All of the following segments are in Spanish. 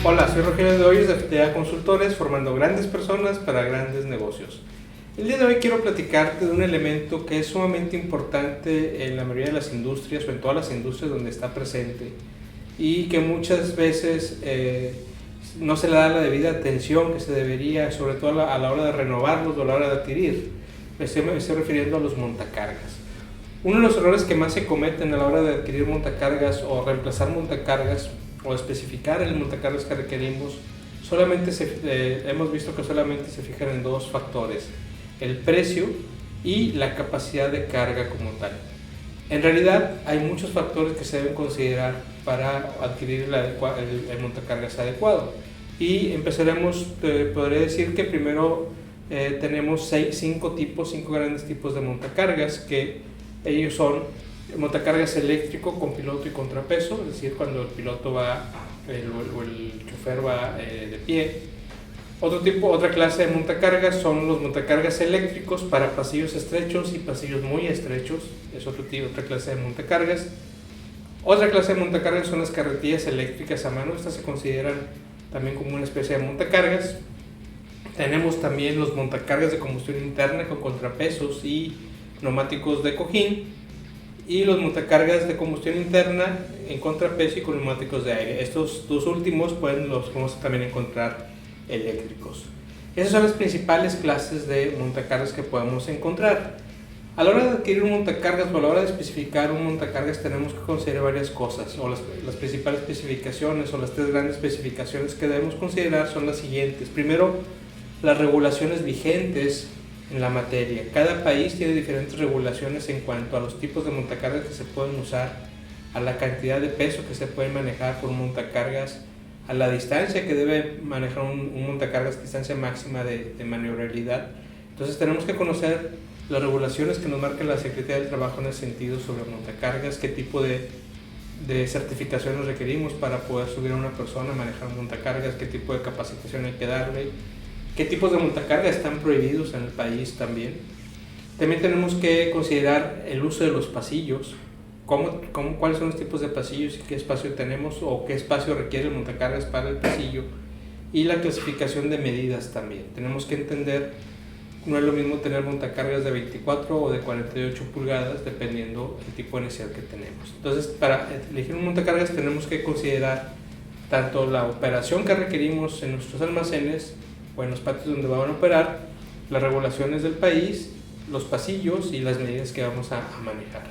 Hola, soy Rogelio de Hoyos de FTA Consultores, formando grandes personas para grandes negocios. El día de hoy quiero platicarte de un elemento que es sumamente importante en la mayoría de las industrias o en todas las industrias donde está presente y que muchas veces no se le da la debida atención que se debería, sobre todo a la hora de renovarlos o a la hora de adquirir. Me estoy refiriendo a los montacargas. Uno de los errores que más se cometen a la hora de adquirir montacargas o reemplazar montacargas o especificar el montacargas que requerimos, hemos visto que solamente se fijan en dos factores: el precio y la capacidad de carga como tal. En realidad hay muchos factores que se deben considerar para adquirir el montacargas adecuado, y empezaremos, podría decir que primero tenemos cinco grandes tipos de montacargas, que ellos son montacargas eléctrico con piloto y contrapeso, es decir, cuando el piloto va o el chofer va de pie. Otra clase de montacargas son los montacargas eléctricos para pasillos estrechos y pasillos muy estrechos, es otra clase de montacargas. Otra clase de montacargas son las carretillas eléctricas a mano, estas se consideran también como una especie de montacargas. Tenemos también los montacargas de combustión interna con contrapesos y neumáticos de cojín, y los montacargas de combustión interna en contrapeso y con neumáticos de aire. Estos dos últimos los vamos a también encontrar eléctricos. Esas son las principales clases de montacargas que podemos encontrar. A la hora de adquirir un montacargas o a la hora de especificar un montacargas, tenemos que considerar varias cosas, o las principales especificaciones, o las tres grandes especificaciones que debemos considerar son las siguientes. Primero, las regulaciones vigentes en la materia. Cada país tiene diferentes regulaciones en cuanto a los tipos de montacargas que se pueden usar, a la cantidad de peso que se puede manejar por un montacargas, a la distancia que debe manejar un montacargas, distancia máxima de maniobrabilidad. Entonces tenemos que conocer las regulaciones que nos marca la Secretaría del Trabajo en ese sentido sobre montacargas, qué tipo de certificaciones requerimos para poder subir a una persona a manejar un montacargas, qué tipo de capacitación hay que darle, qué tipos de montacargas están prohibidos en el país también. También tenemos que considerar el uso de los pasillos, cuáles son los tipos de pasillos y qué espacio tenemos o qué espacio requiere el montacargas para el pasillo, y la clasificación de medidas también. Tenemos que entender, no es lo mismo tener montacargas de 24 o de 48 pulgadas dependiendo del tipo de necesidad que tenemos. Entonces, para elegir un montacargas tenemos que considerar tanto la operación que requerimos en nuestros almacenes o en los patios donde van a operar, las regulaciones del país, los pasillos y las medidas que vamos a manejar.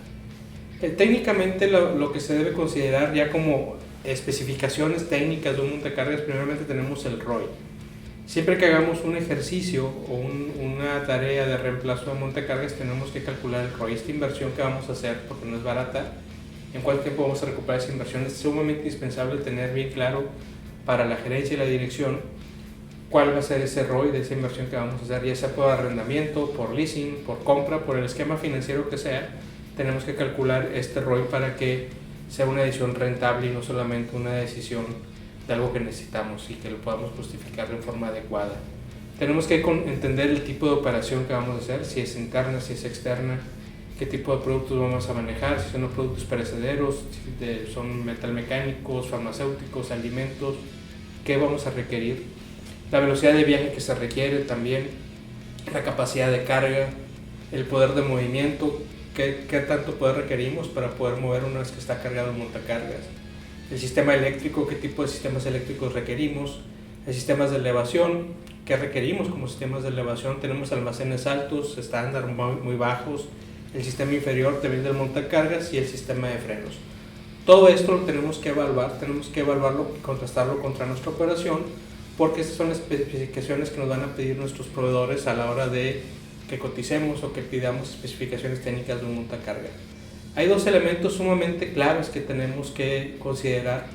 Técnicamente lo que se debe considerar ya como especificaciones técnicas de un montacargas, primeramente tenemos el ROI. Siempre que hagamos un ejercicio o una tarea de reemplazo de montacargas, tenemos que calcular el ROI, esta inversión que vamos a hacer, porque no es barata, en cuál tiempo vamos a recuperar esa inversión. Es sumamente indispensable tener bien claro para la gerencia y la dirección cuál va a ser ese ROI de esa inversión que vamos a hacer, ya sea por arrendamiento, por leasing, por compra, por el esquema financiero que sea. Tenemos que calcular este ROI para que sea una decisión rentable y no solamente una decisión de algo que necesitamos y que lo podamos justificar de forma adecuada. Tenemos que entender el tipo de operación que vamos a hacer, si es interna, si es externa, qué tipo de productos vamos a manejar, si son productos perecederos, si son metalmecánicos, farmacéuticos, alimentos, qué vamos a requerir. La velocidad de viaje que se requiere también, la capacidad de carga, el poder de movimiento, qué tanto poder requerimos para poder mover una vez que está cargado el montacargas, el sistema eléctrico, qué tipo de sistemas eléctricos requerimos, el sistema de elevación, qué requerimos como sistemas de elevación. Tenemos almacenes altos, estándar, muy bajos, el sistema inferior también del montacargas y el sistema de frenos. Todo esto lo tenemos que evaluarlo y contrastarlo contra nuestra operación, porque esas son las especificaciones que nos van a pedir nuestros proveedores a la hora de que coticemos o que pidamos especificaciones técnicas de un montacargas. Hay dos elementos sumamente claves que tenemos que considerar,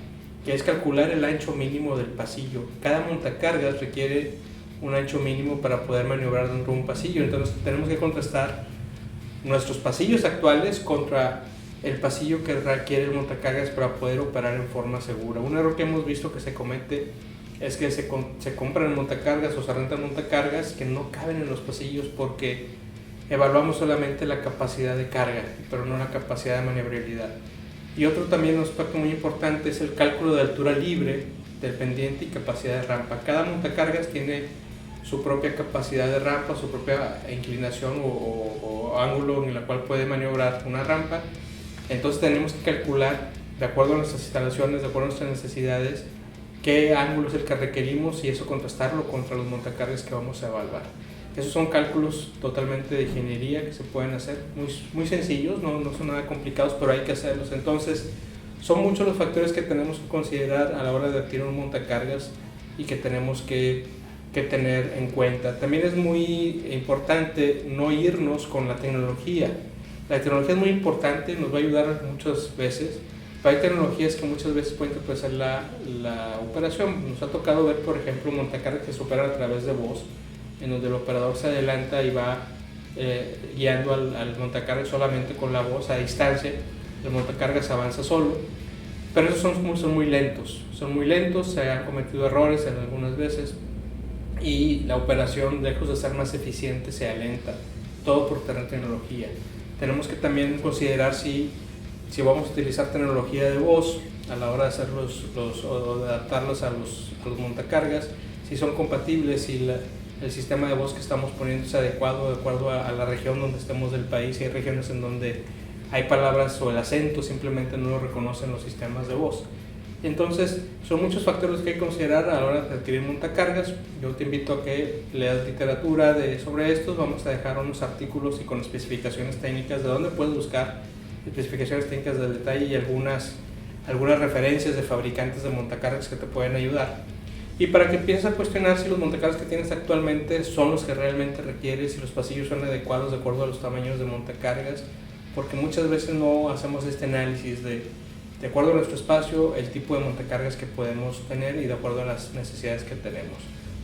que es calcular el ancho mínimo del pasillo. Cada montacargas requiere un ancho mínimo para poder maniobrar dentro de un pasillo, entonces tenemos que contrastar nuestros pasillos actuales contra el pasillo que requiere el montacargas para poder operar en forma segura. Un error que hemos visto que se comete es que se compran montacargas o se rentan montacargas que no caben en los pasillos, porque evaluamos solamente la capacidad de carga, pero no la capacidad de maniobrabilidad. Y otro también aspecto muy importante es el cálculo de altura libre del pendiente y capacidad de rampa. Cada montacargas tiene su propia capacidad de rampa, su propia inclinación o ángulo en el cual puede maniobrar una rampa. Entonces tenemos que calcular, de acuerdo a nuestras instalaciones, de acuerdo a nuestras necesidades, qué ángulo es el que requerimos y eso contrastarlo contra los montacargas que vamos a evaluar. Esos son cálculos totalmente de ingeniería que se pueden hacer, muy sencillos, no son nada complicados, pero hay que hacerlos. Entonces, son muchos los factores que tenemos que considerar a la hora de adquirir un montacargas y que tenemos que tener en cuenta. También es muy importante no irnos con la tecnología. La tecnología es muy importante, nos va a ayudar muchas veces, pero hay tecnologías que muchas veces pueden entorpecer la operación. Nos ha tocado ver, por ejemplo, montacargas que se operan a través de voz, en donde el operador se adelanta y va guiando al montacargas solamente con la voz a distancia. El montacargas avanza solo, pero esos son muy lentos, se han cometido errores en algunas veces y la operación, lejos de ser más eficiente, se alenta, todo por tener tecnología. Tenemos que también considerar si vamos a utilizar tecnología de voz a la hora de hacer o de adaptarlos a los montacargas, si son compatibles, si el sistema de voz que estamos poniendo es adecuado de acuerdo a la región donde estemos del país. Hay regiones en donde hay palabras o el acento simplemente no lo reconocen los sistemas de voz. Entonces, son muchos factores que hay que considerar a la hora de adquirir montacargas. Yo te invito a que leas literatura sobre estos. Vamos a dejar unos artículos y con especificaciones técnicas de dónde puedes buscar especificaciones técnicas de detalle y algunas referencias de fabricantes de montacargas que te pueden ayudar. Y para que empieces a cuestionar si los montacargas que tienes actualmente son los que realmente requieres, si los pasillos son adecuados de acuerdo a los tamaños de montacargas, porque muchas veces no hacemos este análisis de acuerdo a nuestro espacio, el tipo de montacargas que podemos tener y de acuerdo a las necesidades que tenemos.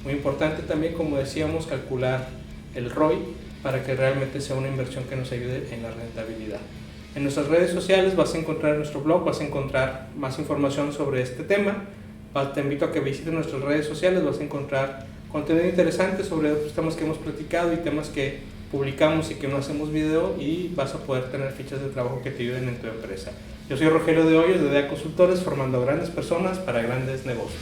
Muy importante también, como decíamos, calcular el ROI para que realmente sea una inversión que nos ayude en la rentabilidad. En nuestras redes sociales vas a encontrar en nuestro blog, vas a encontrar más información sobre este tema. Te invito a que visites nuestras redes sociales, vas a encontrar contenido interesante sobre otros temas que hemos platicado y temas que publicamos y que no hacemos video, y vas a poder tener fichas de trabajo que te ayuden en tu empresa. Yo soy Rogelio de Hoyos de DEA Consultores, formando grandes personas para grandes negocios.